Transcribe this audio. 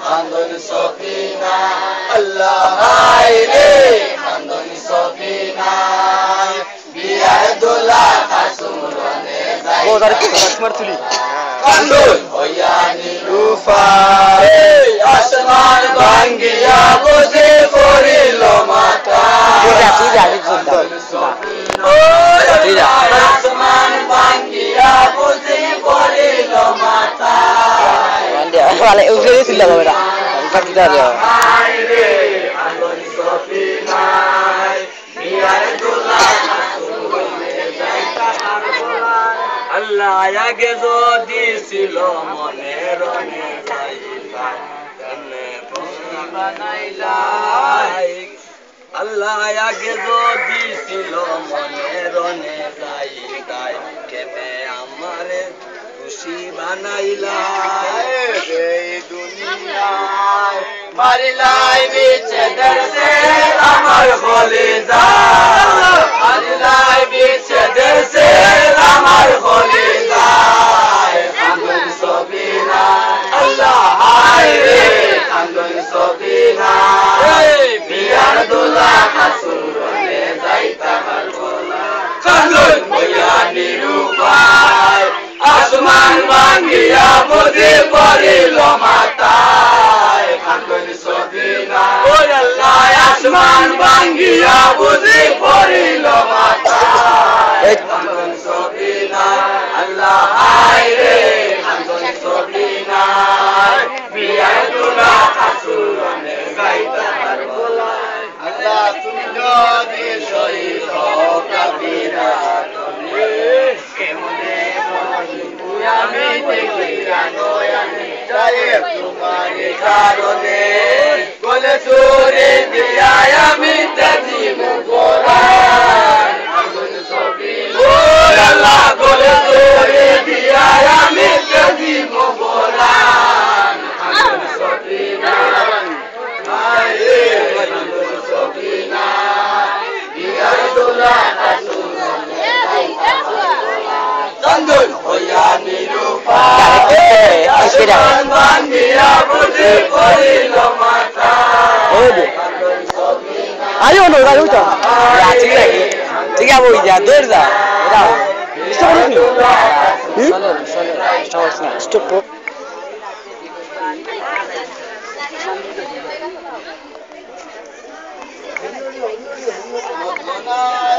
Andoni Sofina, Allah Haire, Andoni Sofina, Biar Dola Kasumurane Zai. Oh, dari Kashmir tuli. Kandun Hoyani Rufa, Asman Bangia Boze Korilo Mata. Andoni Sofina, Asman Bangia Boze Korilo Mata. Vale, usted es la verdad. Factario. Allah ya ke jodi silo moner ne jaita kane banailai Allah ya ke jodi silo moner ne jaita kene amare খুশি বানাইলাই এই দুনিয়ায় মারিলাই বিচে দেশে আমার বলে যা মারিলাই বিচে দেশে আমার বলে যায় আন্দোলন সবিনা আল্লাহ হায়রে আন্দোলন সবিনা বিয়ার দোলা হাসুরনে যাইতা বলা কান্দন হইয়া নিরুপায় Asman Bangia Budi Porilo Matai Kandoni Sofina Oh Allah Asman Bangia Budi Porilo Matai Kandoni Sofina Allah Aire Kandoni Sofina Biar Duna Kasurone Gaita Harbola Allah Tunda Di Shohito Kabira আমি দেখিয়া নয়নে যায় তোমারে কারণে গলে চোরে দিয়া আমি তাজিম কোরআন আগুন ছবি ও আল্লাহ গলে চোরে দিয়া আমি তাজিম কোরআন আগুন ছবি না আয়ে আগুন ছবি না দিয়া দোলা Kandun Hoyani Rupa Asman Bangia Budi Porilo Mata Kandun Sofina Ayo no, ayo to. Ya, ঠিক লাগে। ঠিক আছে ওই যা দৌড় যা। দাও। স্টপ করুন। Stop stop. Stop.